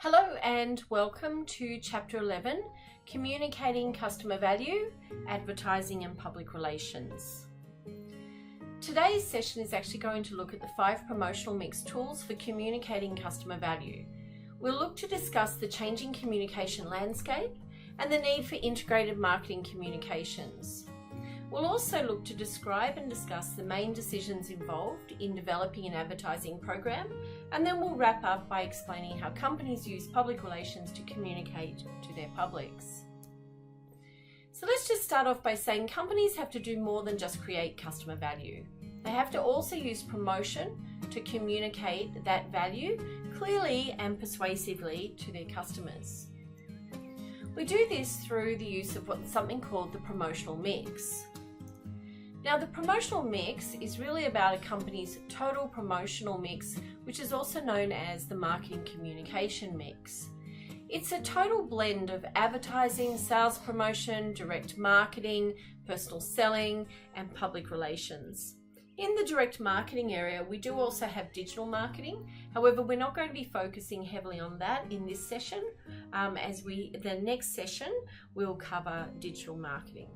Hello and welcome to Chapter 11, Communicating Customer Value, Advertising and Public Relations. Today's session is actually going to look at the 5 promotional mix tools for communicating customer value. We'll look to discuss the changing communication landscape and the need for integrated marketing communications. We'll also look to describe and discuss the main decisions involved in developing an advertising program, and then we'll wrap up by explaining how companies use public relations to communicate to their publics. So let's just start off by saying companies have to do more than just create customer value. They have to also use promotion to communicate that value clearly and persuasively to their customers. We do this through the use of something called the promotional mix. Now, the promotional mix is really about a company's total promotional mix, which is also known as the marketing communication mix. It's a total blend of advertising, sales promotion, direct marketing, personal selling, and public relations. In the direct marketing area, we do also have digital marketing. However, we're not going to be focusing heavily on that in this session, the next session we'll cover digital marketing.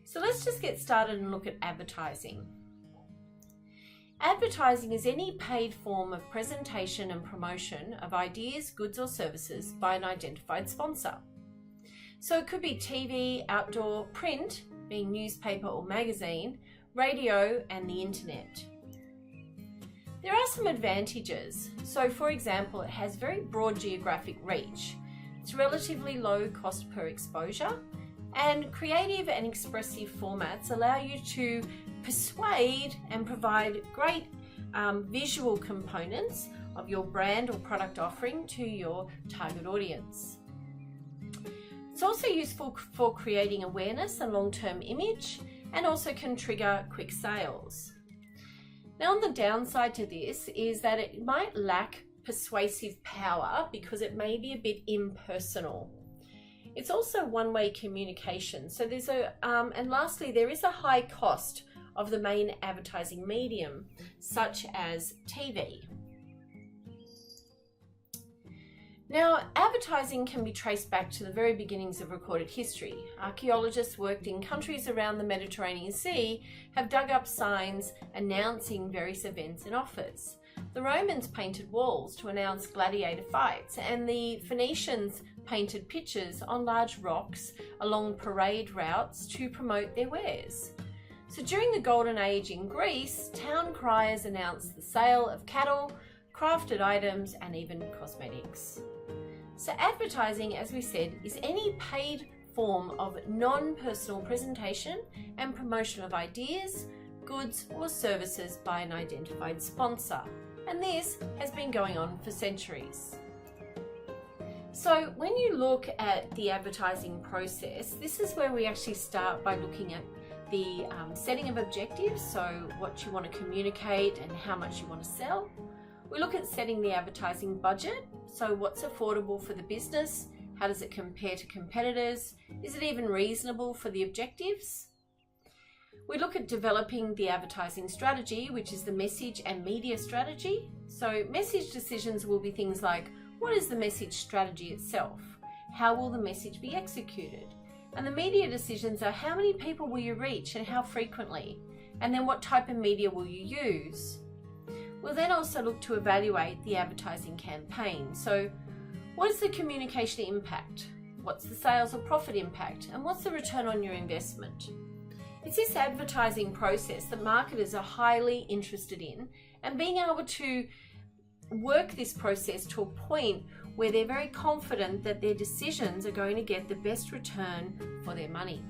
So let's just get started and look at advertising. Advertising is any paid form of presentation and promotion of ideas, goods or services by an identified sponsor. So it could be TV, outdoor, print, being newspaper or magazine, radio and the internet. There are some advantages. So for example, it has very broad geographic reach. It's relatively low cost per exposure, and creative and expressive formats allow you to persuade and provide great visual components of your brand or product offering to your target audience. It's also useful for creating awareness and long-term image, and also can trigger quick sales. Now, on the downside to this is that it might lack persuasive power because it may be a bit impersonal. It's also one-way communication. So and lastly, there is a high cost of the main advertising medium, such as TV. Now, advertising can be traced back to the very beginnings of recorded history. Archaeologists worked in countries around the Mediterranean Sea have dug up signs announcing various events and offers. The Romans painted walls to announce gladiator fights, and the Phoenicians painted pictures on large rocks along parade routes to promote their wares. So during the Golden Age in Greece, town criers announced the sale of cattle, crafted items, and even cosmetics. So advertising, as we said, is any paid form of non-personal presentation and promotion of ideas, goods, or services by an identified sponsor. And this has been going on for centuries. So when you look at the advertising process, this is where we actually start by looking at the setting of objectives, so what you want to communicate and how much you want to sell. We look at setting the advertising budget, so what's affordable for the business, how does it compare to competitors, is it even reasonable for the objectives? We look at developing the advertising strategy, which is the message and media strategy. So message decisions will be things like, what is the message strategy itself? How will the message be executed? And the media decisions are, how many people will you reach and how frequently? And then what type of media will you use? We'll then also look to evaluate the advertising campaign. So what is the communication impact? What's the sales or profit impact? And what's the return on your investment? It's this advertising process that marketers are highly interested in, and being able to work this process to a point where they're very confident that their decisions are going to get the best return for their money.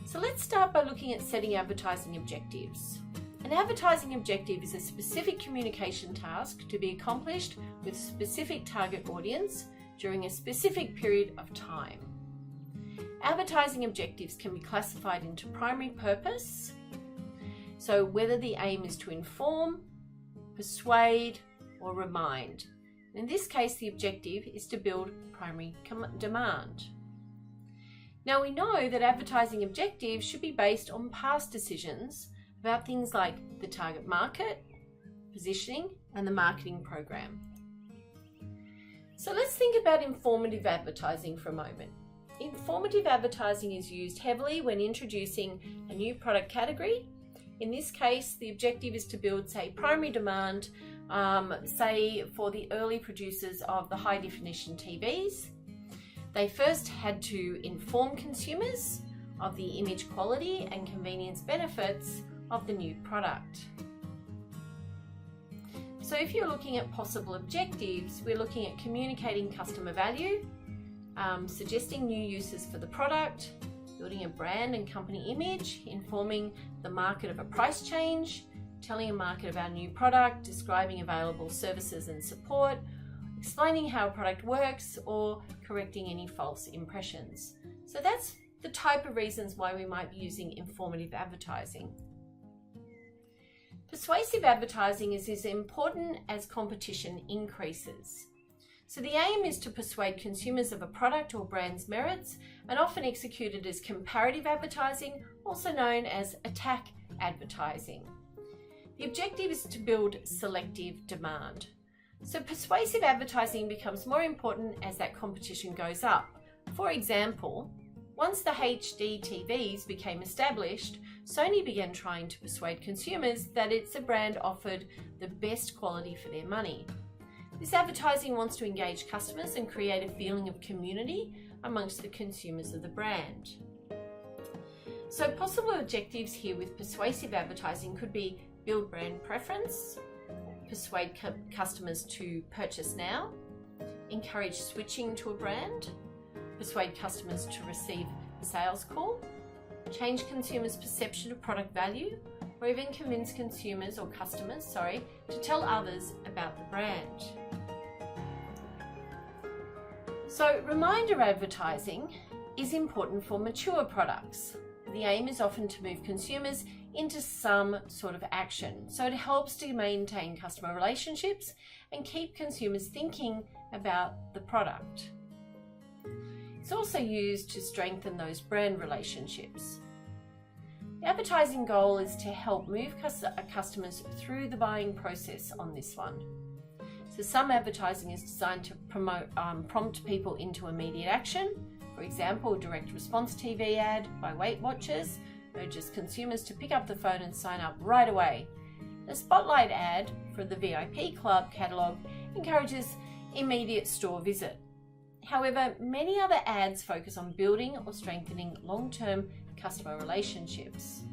So let's start by looking at setting advertising objectives. An advertising objective is a specific communication task to be accomplished with a specific target audience during a specific period of time. Advertising objectives can be classified into primary purpose, so whether the aim is to inform, persuade, or remind. In this case, the objective is to build primary demand. Now, we know that advertising objectives should be based on past decisions about things like the target market, positioning, and the marketing program. So let's think about informative advertising for a moment. Informative advertising is used heavily when introducing a new product category. In this case, the objective is to build, say, primary demand, say for the early producers of the high definition TVs. They first had to inform consumers of the image quality and convenience benefits of the new product. So if you're looking at possible objectives, we're looking at communicating customer value, suggesting new uses for the product, building a brand and company image, informing the market of a price change, telling a market about a new product, describing available services and support, explaining how a product works, or correcting any false impressions. So that's the type of reasons why we might be using informative advertising. Persuasive advertising is as important as competition increases. So the aim is to persuade consumers of a product or brand's merits, and often executed as comparative advertising, also known as attack advertising. The objective is to build selective demand. So persuasive advertising becomes more important as that competition goes up. For example, once the HD TVs became established, Sony began trying to persuade consumers that its brand offered the best quality for their money. This advertising wants to engage customers and create a feeling of community amongst the consumers of the brand. So possible objectives here with persuasive advertising could be build brand preference, persuade customers to purchase now, encourage switching to a brand, persuade customers to receive a sales call, change consumers' perception of product value, or even convince consumers or customers, to tell others about the brand. So reminder advertising is important for mature products. The aim is often to move consumers into some sort of action. So it helps to maintain customer relationships and keep consumers thinking about the product. It's also used to strengthen those brand relationships. The advertising goal is to help move customers through the buying process on this one. So some advertising is designed to prompt people into immediate action. For example, a direct response TV ad by Weight Watchers urges consumers to pick up the phone and sign up right away. The Spotlight ad for the VIP Club catalogue encourages immediate store visit. However, many other ads focus on building or strengthening long-term customer relationships.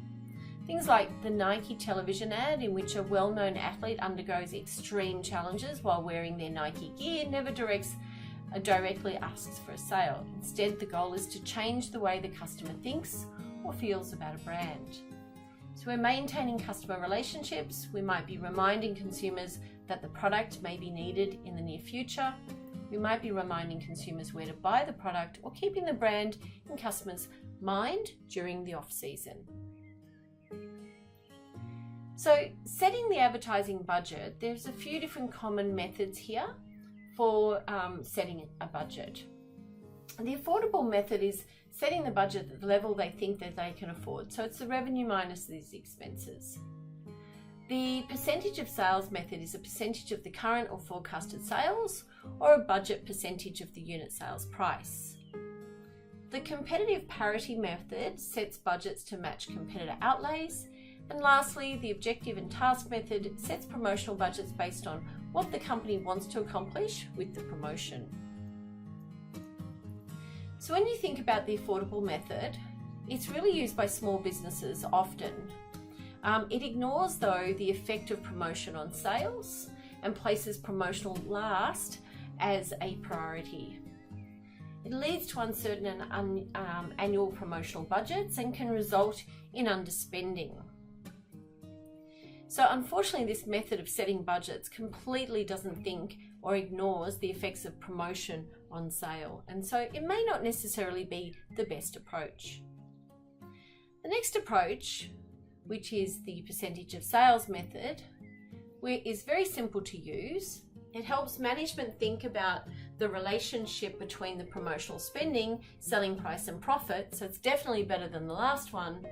Things like the Nike television ad, in which a well-known athlete undergoes extreme challenges while wearing their Nike gear, never directly asks for a sale. Instead, the goal is to change the way the customer thinks or feels about a brand. So we're maintaining customer relationships. We might be reminding consumers that the product may be needed in the near future. We might be reminding consumers where to buy the product, or keeping the brand in customers' mind during the off-season. So setting the advertising budget, there's a few different common methods here for setting a budget. The affordable method is setting the budget at the level they think that they can afford. So it's the revenue minus these expenses. The percentage of sales method is a percentage of the current or forecasted sales, or a budget percentage of the unit sales price. The competitive parity method sets budgets to match competitor outlays. And lastly, the objective and task method sets promotional budgets based on what the company wants to accomplish with the promotion. So when you think about the affordable method, it's really used by small businesses often. It ignores, though, the effect of promotion on sales and places promotional last as a priority. It leads to uncertain and annual promotional budgets and can result in underspending. So unfortunately, this method of setting budgets completely doesn't think or ignores the effects of promotion on sale, and so it may not necessarily be the best approach. The next approach, which is the percentage of sales method, is very simple to use. It helps management think about the relationship between the promotional spending, selling price and profit, so it's definitely better than the last one.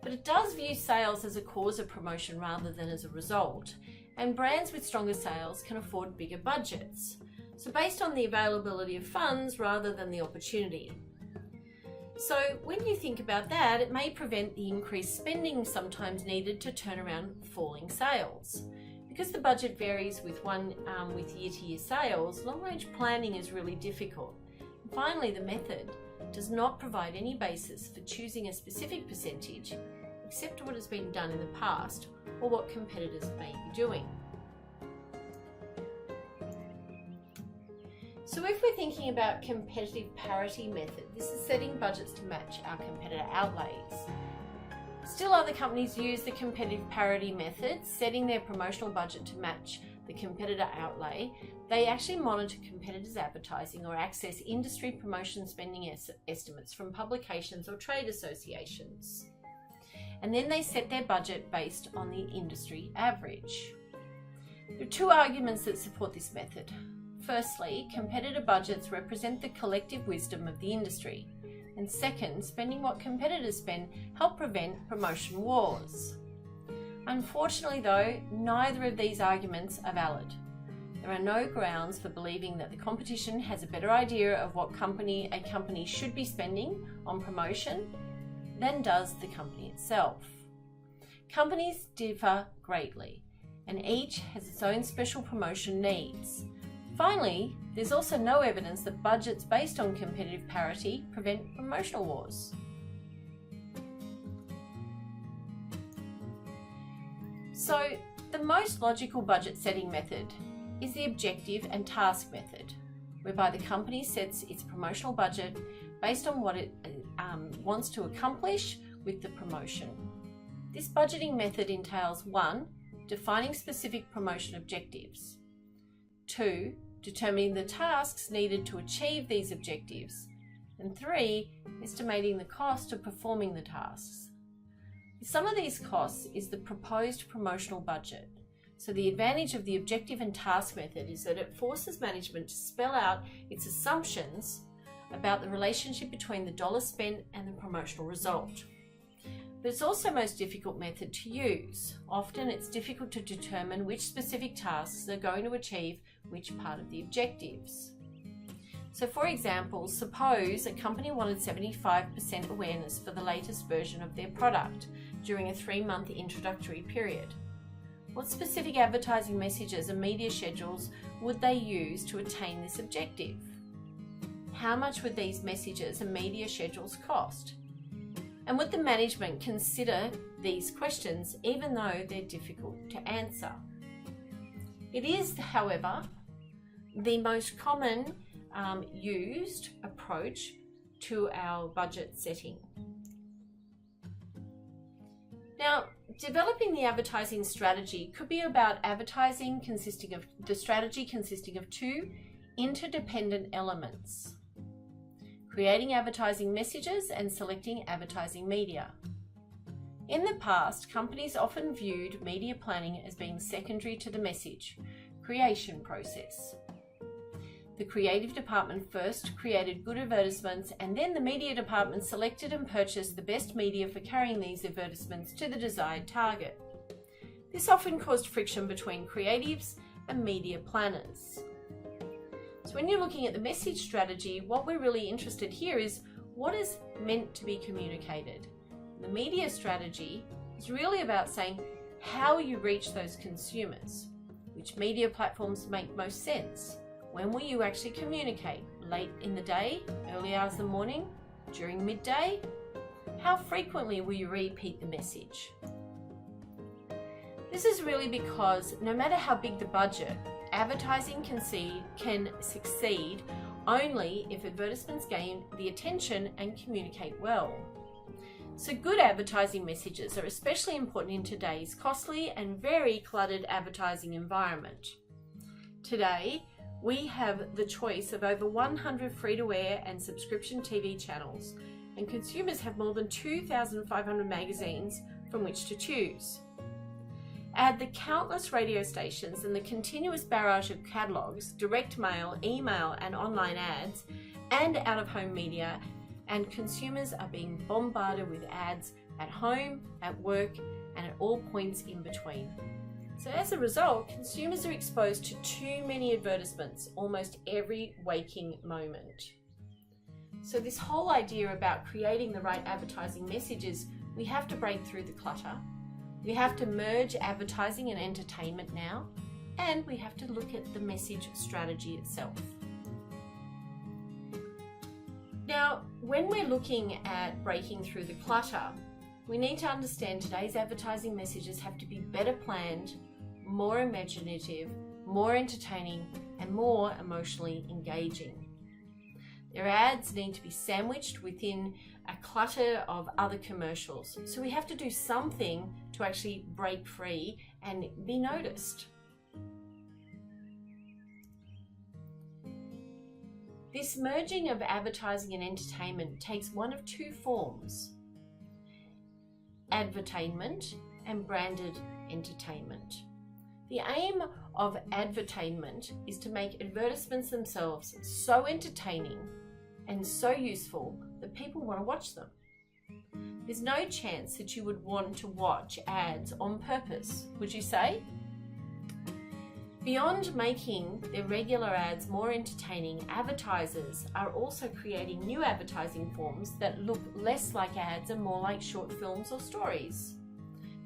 But it does view sales as a cause of promotion rather than as a result, and brands with stronger sales can afford bigger budgets. So based on the availability of funds rather than the opportunity. So when you think about that, it may prevent the increased spending sometimes needed to turn around falling sales. Because the budget varies with year-to-year sales, long-range planning is really difficult. And finally, the method does not provide any basis for choosing a specific percentage except what has been done in the past or what competitors may be doing. So if we're thinking about competitive parity method, this is setting budgets to match our competitor outlays. Still other companies use the competitive parity method, setting their promotional budget to match the competitor outlay. They actually monitor competitors' advertising or access industry promotion spending estimates from publications or trade associations. And then they set their budget based on the industry average. There are two arguments that support this method. Firstly, competitor budgets represent the collective wisdom of the industry. And second, spending what competitors spend help prevent promotion wars. Unfortunately though, neither of these arguments are valid. There are no grounds for believing that the competition has a better idea of what a company should be spending on promotion than does the company itself. Companies differ greatly, and each has its own special promotion needs. Finally, there's also no evidence that budgets based on competitive parity prevent promotional wars. So, the most logical budget setting method is the objective and task method, whereby the company sets its promotional budget based on what it wants to accomplish with the promotion. This budgeting method entails 1. Defining specific promotion objectives. 2. Determining the tasks needed to achieve these objectives. And 3. Estimating the cost of performing the tasks. The sum of these costs is the proposed promotional budget. So the advantage of the objective and task method is that it forces management to spell out its assumptions about the relationship between the dollar spent and the promotional result. But it's also the most difficult method to use. Often it's difficult to determine which specific tasks are going to achieve which part of the objectives. So for example, suppose a company wanted 75% awareness for the latest version of their product during a 3-month introductory period. What specific advertising messages and media schedules would they use to attain this objective? How much would these messages and media schedules cost? And would the management consider these questions even though they're difficult to answer? It is, however, the most common used approach to our budget setting. Now, developing the advertising strategy could be about the strategy consisting of 2 interdependent elements: creating advertising messages and selecting advertising media. In the past, companies often viewed media planning as being secondary to the message creation process. The creative department first created good advertisements, and then the media department selected and purchased the best media for carrying these advertisements to the desired target. This often caused friction between creatives and media planners. So when you're looking at the message strategy, what we're really interested here is what is meant to be communicated. The media strategy is really about saying how you reach those consumers. Which media platforms make most sense? When will you actually communicate? Late in the day, early hours of the morning, during midday? How frequently will you repeat the message? This is really because no matter how big the budget, advertising can succeed only if advertisements gain the attention and communicate well. So good advertising messages are especially important in today's costly and very cluttered advertising environment. Today, we have the choice of over 100 free-to-air and subscription TV channels, and consumers have more than 2,500 magazines from which to choose. Add the countless radio stations and the continuous barrage of catalogues, direct mail, email and online ads, and out-of-home media, and consumers are being bombarded with ads at home, at work, and at all points in between. So as a result, consumers are exposed to too many advertisements almost every waking moment. So this whole idea about creating the right advertising messages, we have to break through the clutter. We have to merge advertising and entertainment now, and we have to look at the message strategy itself. Now, when we're looking at breaking through the clutter, we need to understand today's advertising messages have to be better planned, more imaginative, more entertaining, and more emotionally engaging. Their ads need to be sandwiched within a clutter of other commercials. So we have to do something to actually break free and be noticed. This merging of advertising and entertainment takes one of two forms: advertainment and branded entertainment. The aim of advertainment is to make advertisements themselves so entertaining and so useful that people want to watch them. There's no chance that you would want to watch ads on purpose, would you say? Beyond making their regular ads more entertaining, advertisers are also creating new advertising forms that look less like ads and more like short films or stories.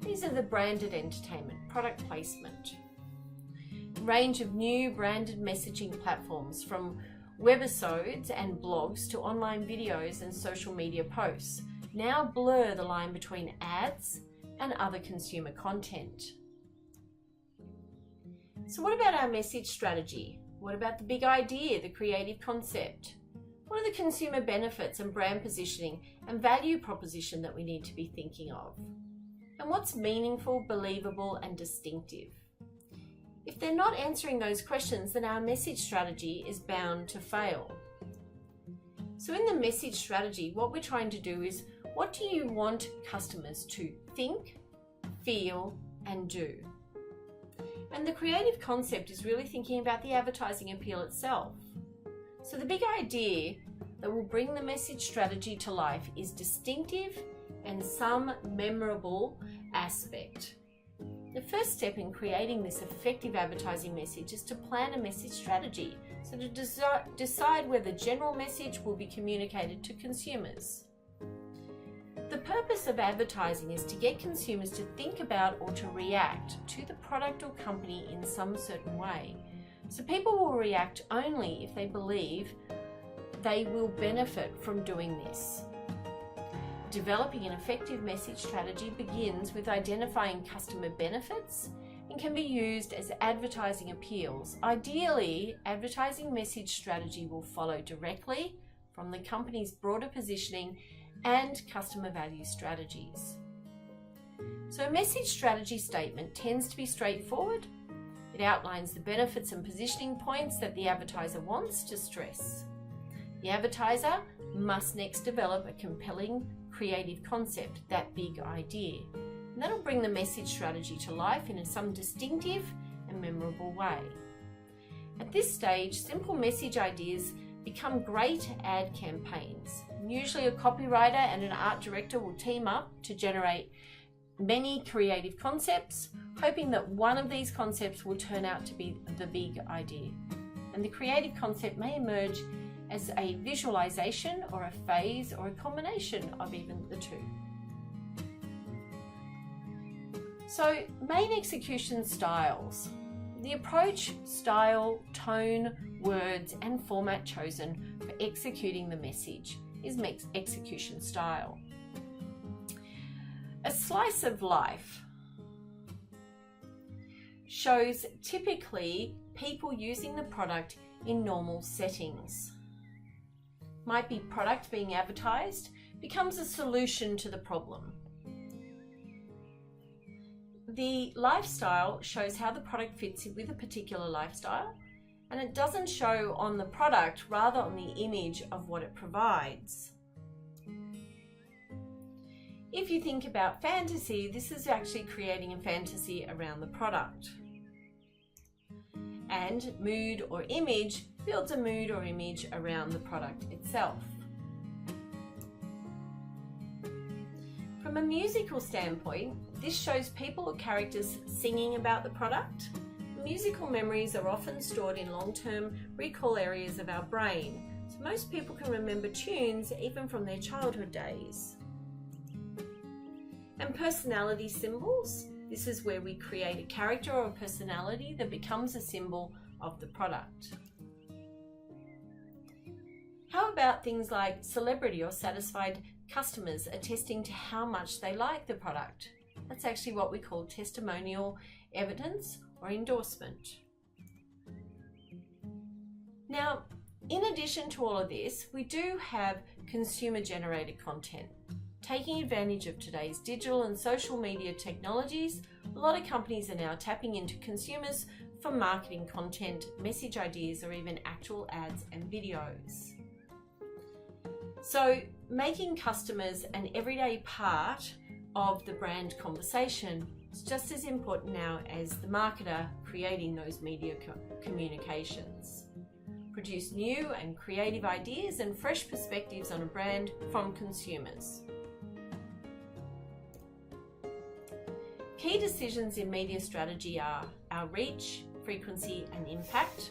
These are the branded entertainment, product placement. A range of new branded messaging platforms, from webisodes and blogs to online videos and social media posts, now blur the line between ads and other consumer content. So what about our message strategy? What about the big idea, the creative concept? What are the consumer benefits and brand positioning and value proposition that we need to be thinking of? And what's meaningful, believable, and distinctive? If they're not answering those questions, then our message strategy is bound to fail. So in the message strategy, what we're trying to do is, what do you want customers to think, feel, and do? And the creative concept is really thinking about the advertising appeal itself. So the big idea that will bring the message strategy to life is distinctive and some memorable aspect. The first step in creating this effective advertising message is to plan a message strategy, so to decide where the general message will be communicated to consumers. The purpose of advertising is to get consumers to think about or to react to the product or company in some certain way. So people will react only if they believe they will benefit from doing this. Developing an effective message strategy begins with identifying customer benefits and can be used as advertising appeals. Ideally, advertising message strategy will follow directly from the company's broader positioning and customer value strategies. So a message strategy statement tends to be straightforward. It outlines the benefits and positioning points that the advertiser wants to stress. The advertiser must next develop a compelling creative concept, that big idea. And that'll bring the message strategy to life in some distinctive and memorable way. At this stage, simple message ideas become great ad campaigns. Usually a copywriter and an art director will team up to generate many creative concepts, hoping that one of these concepts will turn out to be the big idea. And the creative concept may emerge as a visualization or a phase or a combination of even the two. So, main execution styles. The approach, style, tone, words, and format chosen for executing the message is execution style. A slice of life shows typically people using the product in normal settings. Might be product being advertised becomes a solution to the problem. The lifestyle shows how the product fits with a particular lifestyle, and it doesn't show on the product, rather on the image of what it provides. If you think about fantasy, this is actually creating a fantasy around the product. And mood or image builds a mood or image around the product itself. From a musical standpoint, This shows people or characters singing about the product. Musical memories are often stored in long-term recall areas of our brain, so most people can remember tunes even from their childhood days. And personality symbols. This is where we create a character or a personality that becomes a symbol of the product. How about things like celebrity or satisfied customers attesting to how much they like the product? That's actually what we call testimonial evidence or endorsement. Now, in addition to all of this, we do have consumer-generated content. Taking advantage of today's digital and social media technologies, a lot of companies are now tapping into consumers for marketing content, message ideas, or even actual ads and videos. So, making customers an everyday part of the brand conversation is just as important now as the marketer creating those media communications. Produce new and creative ideas and fresh perspectives on a brand from consumers. Key decisions in media strategy are our reach, frequency and impact,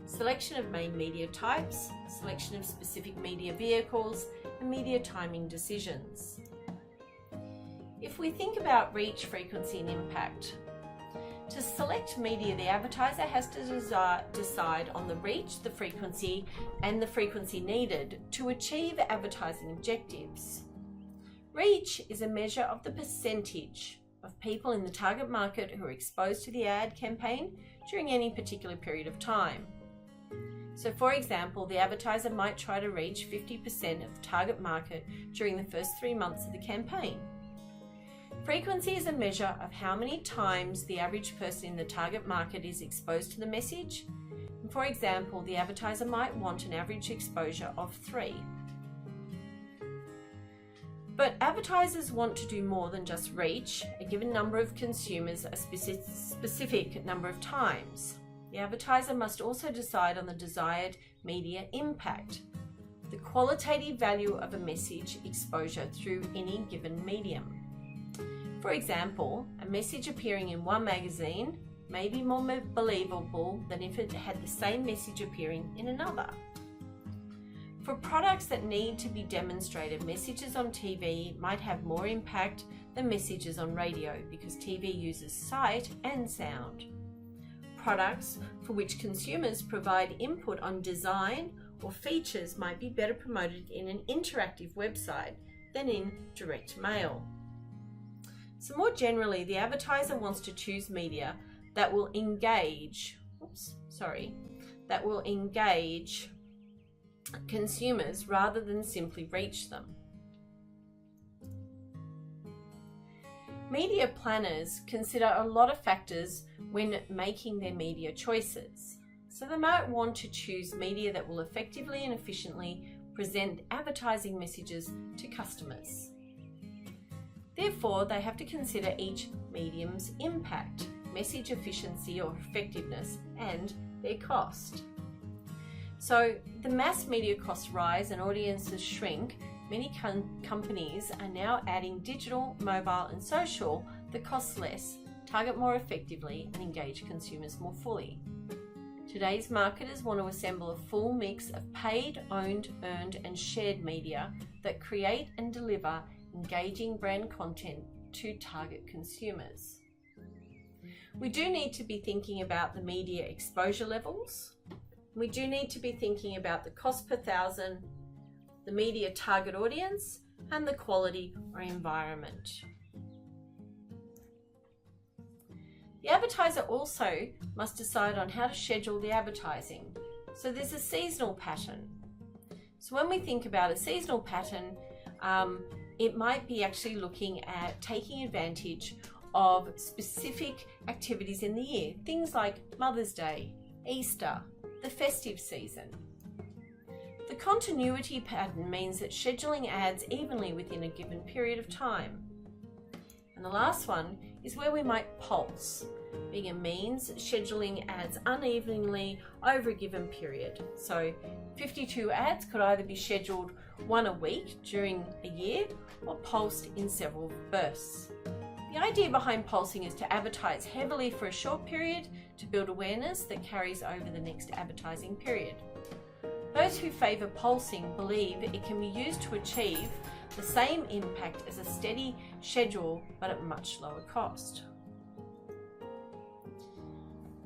selection of main media types, selection of specific media vehicles, and media timing decisions. If we think about reach, frequency and impact, to select media, the advertiser has to decide on the reach, the frequency needed to achieve advertising objectives. Reach is a measure of the percentage of people in the target market who are exposed to the ad campaign during any particular period of time. So for example, the advertiser might try to reach 50% of the target market during the first 3 months of the campaign. Frequency is a measure of how many times the average person in the target market is exposed to the message. And for example, the advertiser might want an average exposure of 3. But advertisers want to do more than just reach a given number of consumers a specific number of times. The advertiser must also decide on the desired media impact, the qualitative value of a message exposure through any given medium. For example, a message appearing in one magazine may be more believable than if it had the same message appearing in another. For products that need to be demonstrated, messages on TV might have more impact than messages on radio because TV uses sight and sound. Products for which consumers provide input on design or features might be better promoted in an interactive website than in direct mail. So more generally, the advertiser wants to choose media that will engage consumers rather than simply reach them. Media planners consider a lot of factors when making their media choices. So they might want to choose media that will effectively and efficiently present advertising messages to customers. Therefore, they have to consider each medium's impact, message efficiency or effectiveness, and their cost. So the mass media costs rise and audiences shrink. Many companies are now adding digital, mobile and social that cost less, target more effectively and engage consumers more fully. Today's marketers want to assemble a full mix of paid, owned, earned and shared media that create and deliver engaging brand content to target consumers. We do need to be thinking about the media exposure levels. We do need to be thinking about the cost per thousand, the media target audience, and the quality or environment. The advertiser also must decide on how to schedule the advertising. So there's a seasonal pattern. So when we think about a seasonal pattern, it might be actually looking at taking advantage of specific activities in the year, things like Mother's Day, Easter, the festive season. The continuity pattern means that scheduling ads evenly within a given period of time. And the last one is where we might pulse, being a means scheduling ads unevenly over a given period. So 52 ads could either be scheduled one a week during a year or pulsed in several bursts. The idea behind pulsing is to advertise heavily for a short period to build awareness that carries over the next advertising period. Those who favour pulsing believe it can be used to achieve the same impact as a steady schedule, but at much lower cost.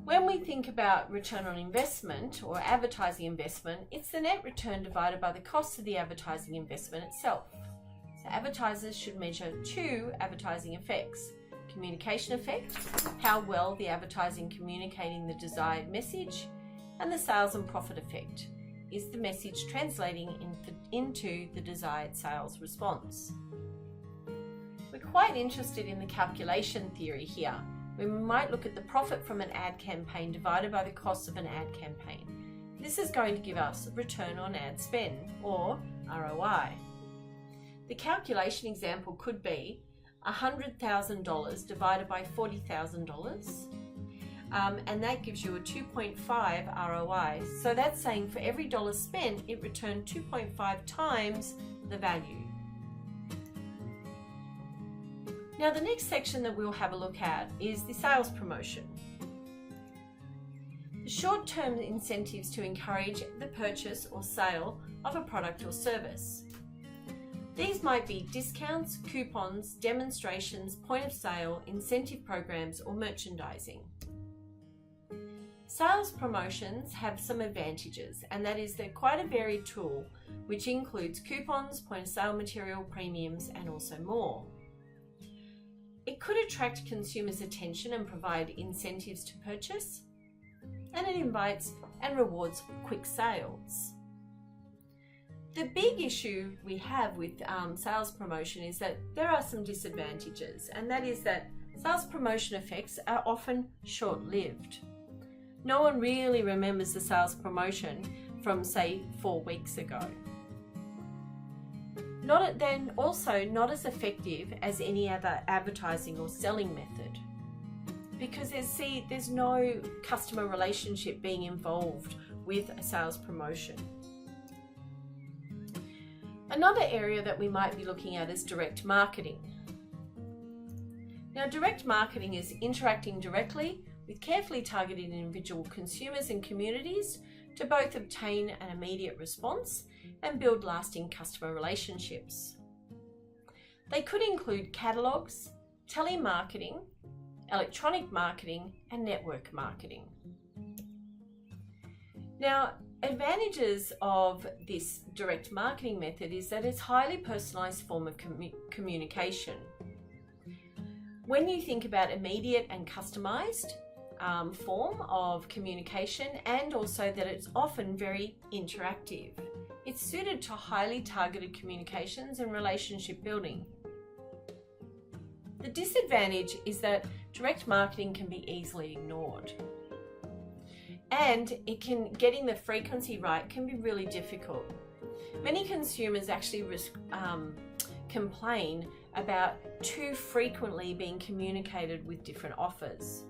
When we think about return on investment or advertising investment, it's the net return divided by the cost of the advertising investment itself. So advertisers should measure two advertising effects: communication effect, how well the advertising communicating the desired message, and the sales and profit effect, is the message translating into the desired sales response. We're quite interested in the calculation theory here, where we might look at the profit from an ad campaign divided by the cost of an ad campaign. This is going to give us return on ad spend, or ROI. The calculation example could be $100,000 divided by $40,000, and that gives you a 2.5 ROI. So that's saying for every dollar spent, it returned 2.5 times the value. Now the next section that we'll have a look at is the sales promotion. The short-term incentives to encourage the purchase or sale of a product or service. These might be discounts, coupons, demonstrations, point of sale, incentive programs, or merchandising. Sales promotions have some advantages, and that is they're quite a varied tool, which includes coupons, point of sale material, premiums, and also more. It could attract consumers' attention and provide incentives to purchase, and it invites and rewards quick sales. The big issue we have with sales promotion is that there are some disadvantages, and that is that sales promotion effects are often short-lived. No one really remembers the sales promotion from, say, 4 weeks ago. Not as effective as any other advertising or selling method, because there's no customer relationship being involved with a sales promotion. Another area that we might be looking at is direct marketing. Now, direct marketing is interacting directly with carefully targeted individual consumers and communities to both obtain an immediate response and build lasting customer relationships. They could include catalogs, telemarketing, electronic marketing, and network marketing. Now, advantages of this direct marketing method is that it's a highly personalized form of communication. When you think about immediate and customized form of communication, and also that it's often very interactive, it's suited to highly targeted communications and relationship building. The disadvantage is that direct marketing can be easily ignored, and getting the frequency right can be really difficult. Many consumers actually complain about too frequently being communicated with different offers.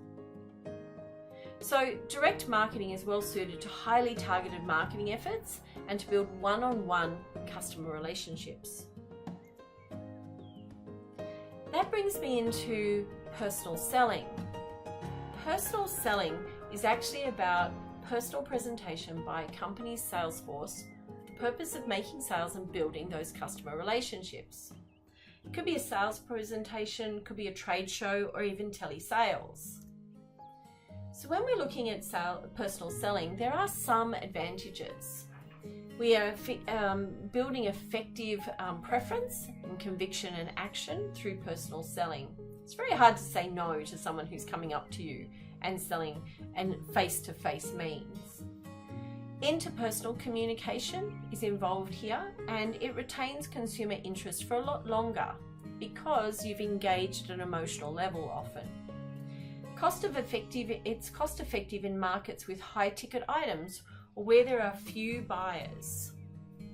So direct marketing is well suited to highly targeted marketing efforts and to build one-on-one customer relationships. That brings me into personal selling. Personal selling is actually about personal presentation by a company's sales force for the purpose of making sales and building those customer relationships. It could be a sales presentation, could be a trade show, or even telesales. So when we're looking at personal selling, there are some advantages. We are building effective preference and conviction and action through personal selling. It's very hard to say no to someone who's coming up to you and selling, and face-to-face means. Interpersonal communication is involved here, and it retains consumer interest for a lot longer because you've engaged at an emotional level often. It's cost effective in markets with high ticket items or where there are few buyers.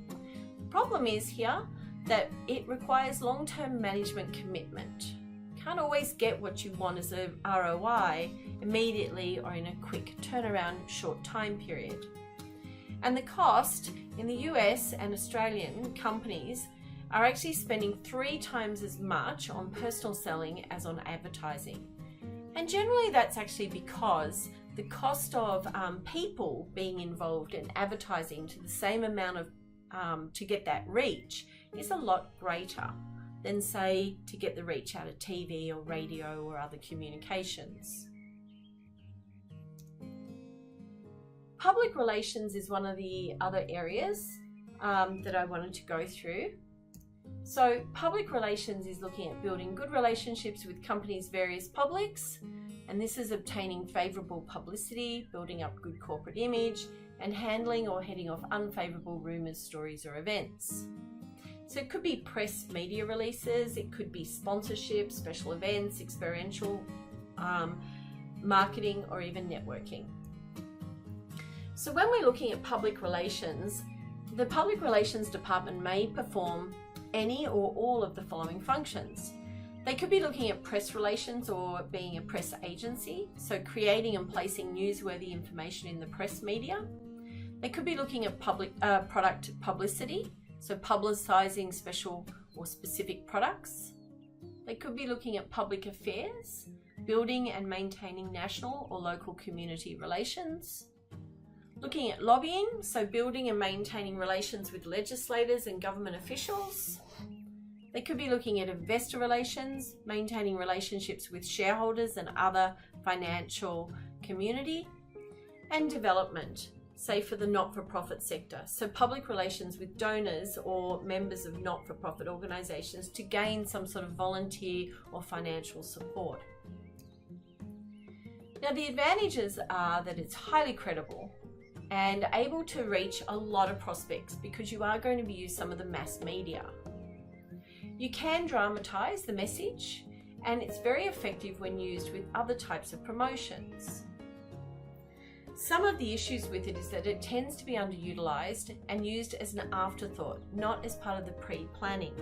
The problem is here that it requires long-term management commitment. You can't always get what you want as a ROI immediately or in a quick turnaround short time period. And the cost in the US and Australian companies are actually spending 3 times as much on personal selling as on advertising. And generally that's actually because the cost of people being involved in advertising to the same amount of to get that reach is a lot greater than, say, to get the reach out of TV or radio or other communications. Public relations is one of the other areas that I wanted to go through. So public relations is looking at building good relationships with companies' various publics, and this is obtaining favourable publicity, building up good corporate image, and handling or heading off unfavourable rumours, stories or events. So it could be press media releases, it could be sponsorship, special events, experiential marketing, or even networking. So when we're looking at public relations, the Public Relations Department may perform any or all of the following functions. They could be looking at press relations or being a press agency, so creating and placing newsworthy information in the press media. They could be looking at product publicity, so publicising special or specific products. They could be looking at public affairs, building and maintaining national or local community relations. Looking at lobbying, so building and maintaining relations with legislators and government officials. They could be looking at investor relations, maintaining relationships with shareholders and other financial community, and development, say for the not-for-profit sector, so public relations with donors or members of not-for-profit organisations to gain some sort of volunteer or financial support. Now the advantages are that it's highly credible and able to reach a lot of prospects because you are going to be using some of the mass media. You can dramatise the message, and it's very effective when used with other types of promotions. Some of the issues with it is that it tends to be underutilised and used as an afterthought, not as part of the pre-planning.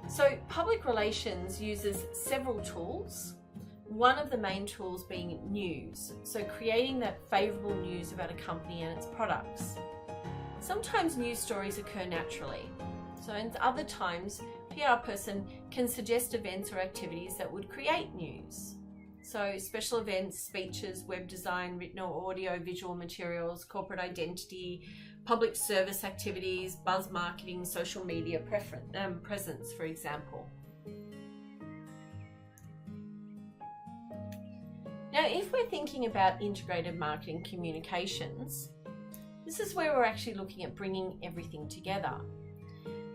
So public relations uses several tools, one of the main tools being news, so creating that favourable news about a company and its products. Sometimes news stories occur naturally, so in other times, a PR person can suggest events or activities that would create news. So special events, speeches, web design, written or audio, visual materials, corporate identity, public service activities, buzz marketing, social media presence, for example. Now, if we're thinking about integrated marketing communications, this is where we're actually looking at bringing everything together.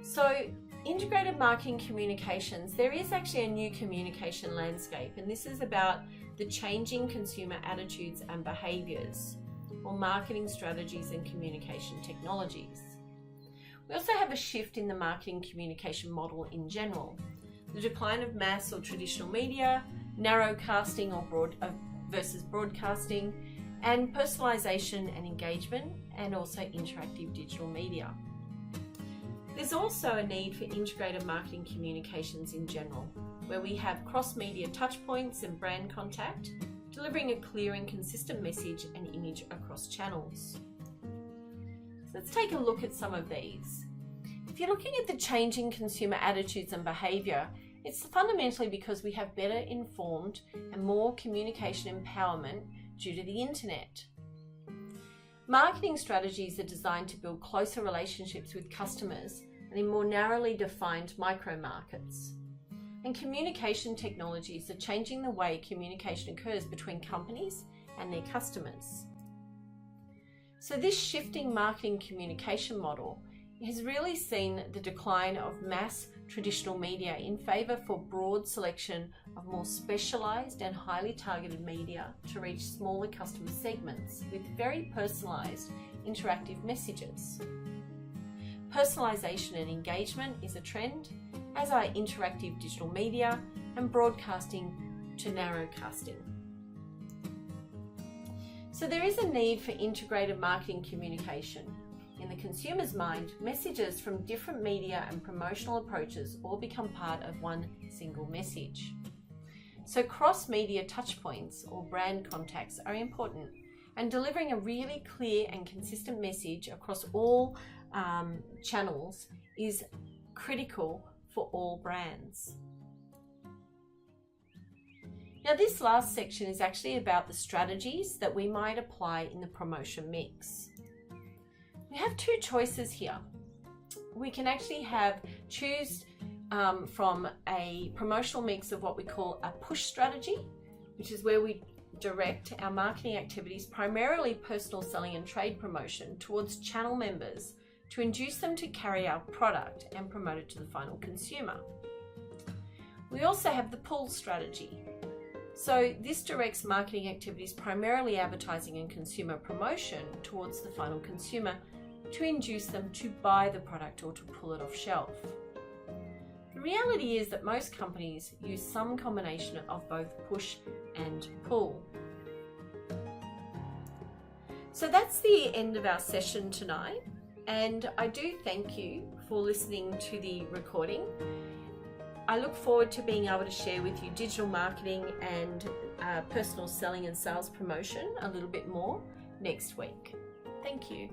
So integrated marketing communications, there is actually a new communication landscape, and this is about the changing consumer attitudes and behaviours, or marketing strategies and communication technologies. We also have a shift in the marketing communication model in general, the decline of mass or traditional media, narrowcasting or versus broadcasting, and personalisation and engagement, and also interactive digital media. There's also a need for integrated marketing communications in general, where we have cross-media touchpoints and brand contact, delivering a clear and consistent message and image across channels. So let's take a look at some of these. If you're looking at the changing consumer attitudes and behaviour, it's fundamentally because we have better informed and more communication empowerment due to the internet. Marketing strategies are designed to build closer relationships with customers and in more narrowly defined micro markets. And communication technologies are changing the way communication occurs between companies and their customers. So this shifting marketing communication model has really seen the decline of mass traditional media in favour for broad selection of more specialised and highly targeted media to reach smaller customer segments with very personalised interactive messages. Personalisation and engagement is a trend, as are interactive digital media and broadcasting to narrowcasting. So there is a need for integrated marketing communication. In the consumer's mind, messages from different media and promotional approaches all become part of one single message. So cross-media touchpoints or brand contacts are important, and delivering a really clear and consistent message across all channels is critical for all brands. Now, this last section is actually about the strategies that we might apply in the promotion mix. We have two choices here. We can actually choose from a promotional mix of what we call a push strategy, which is where we direct our marketing activities, primarily personal selling and trade promotion, towards channel members to induce them to carry our product and promote it to the final consumer. We also have the pull strategy. So this directs marketing activities, primarily advertising and consumer promotion, towards the final consumer to induce them to buy the product or to pull it off shelf. The reality is that most companies use some combination of both push and pull. So that's the end of our session tonight, and I do thank you for listening to the recording. I look forward to being able to share with you digital marketing and personal selling and sales promotion a little bit more next week. Thank you.